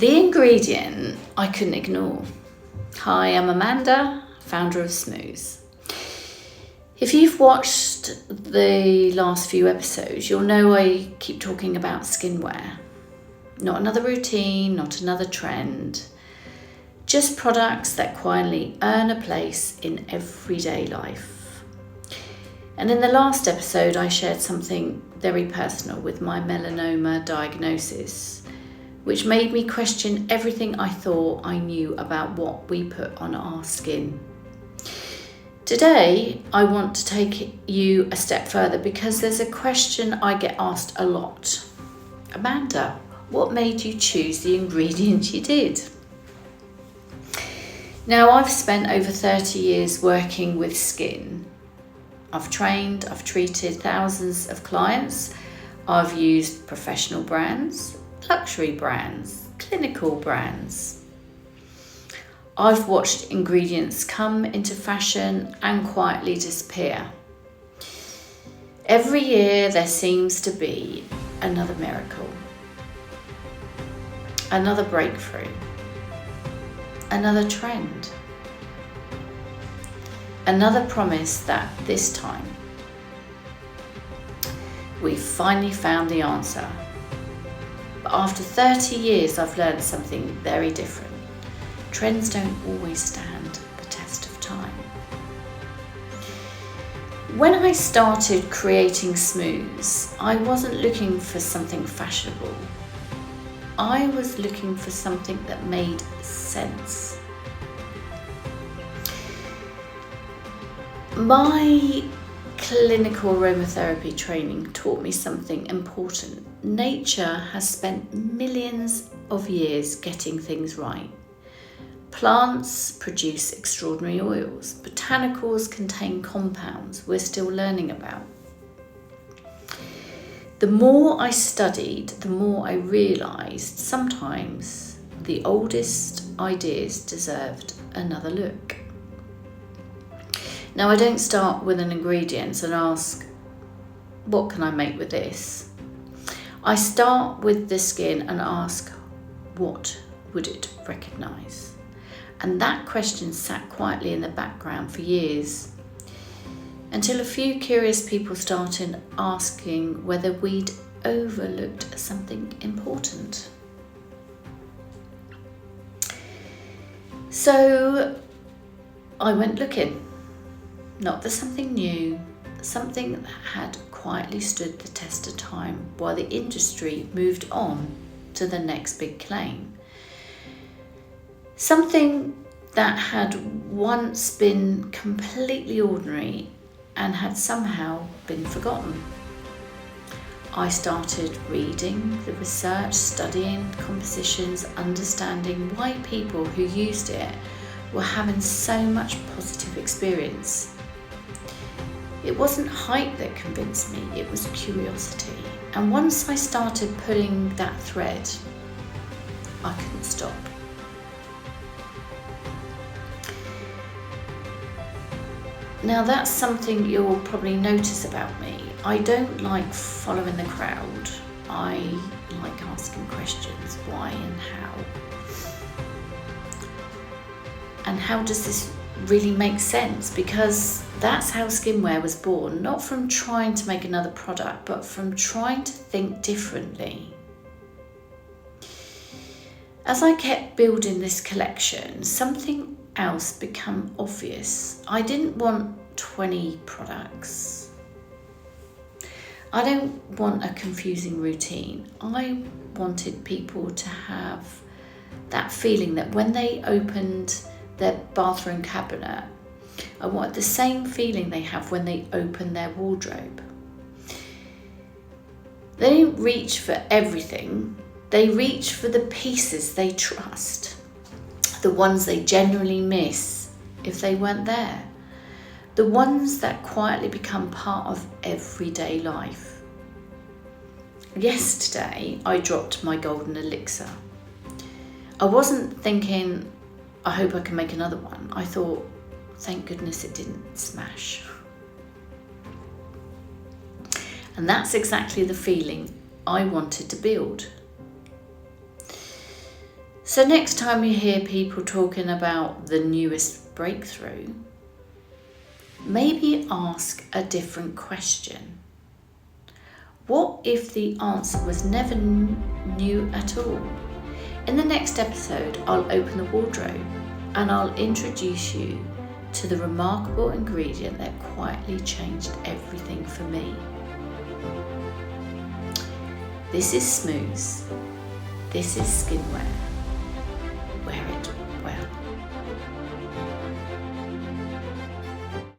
The ingredient I couldn't ignore. Hi, I'm Amanda, founder of SMOOoZE. If you've watched the last few episodes, you'll know I keep talking about SkinWear. Not another routine, not another trend, just products that quietly earn a place in everyday life. And in the last episode, I shared something very personal with my melanoma diagnosis, which made me question everything I thought I knew about what we put on our skin. Today, I want to take you a step further because there's a question I get asked a lot. Amanda, what made you choose the ingredient you did? Now, I've spent over 30 years working with skin. I've trained, I've treated thousands of clients. I've used professional brands, luxury brands, clinical brands. I've watched ingredients come into fashion and quietly disappear. Every year there seems to be another miracle, another breakthrough, another trend, another promise that this time we've finally found the answer. But after 30 years, I've learned something very different. Trends don't always stand the test of time. When I started creating SMOOoZE, I wasn't looking for something fashionable. I was looking for something that made sense. My clinical aromatherapy training taught me something important. Nature has spent millions of years getting things right. Plants produce extraordinary oils. Botanicals contain compounds we're still learning about. The more I studied, the more I realised sometimes the oldest ideas deserved another look. Now, I don't start with an ingredient and ask, what can I make with this? I start with the skin and ask, what would it recognise? And that question sat quietly in the background for years, until a few curious people started asking whether we'd overlooked something important. So I went looking. Not for something new, something that had quietly stood the test of time while the industry moved on to the next big claim. Something that had once been completely ordinary and had somehow been forgotten. I started reading the research, studying compositions, understanding why people who used it were having so much positive experience. It wasn't hype that convinced me, it was curiosity. And once I started pulling that thread, I couldn't stop. Now, that's something you'll probably notice about me. I don't like following the crowd. I like asking questions, why and how. And how does this really make sense? Because that's how SkinWear was born, not from trying to make another product, but from trying to think differently. As I kept building this collection, something else became obvious. I didn't want 20 products. I don't want a confusing routine. I wanted people to have that feeling that when they opened their bathroom cabinet, I wanted the same feeling they have when they open their wardrobe. They don't reach for everything. They reach for the pieces they trust, the ones they generally miss if they weren't there, the ones that quietly become part of everyday life. Yesterday, I dropped my golden elixir. I wasn't thinking, I hope I can make another one. I thought, thank goodness it didn't smash. And that's exactly the feeling I wanted to build. So next time you hear people talking about the newest breakthrough, maybe ask a different question. What if the answer was never new at all? In the next episode, I'll open the wardrobe and I'll introduce you to the remarkable ingredient that quietly changed everything for me. This is SMOOoZE. This is SkinWear. Wear it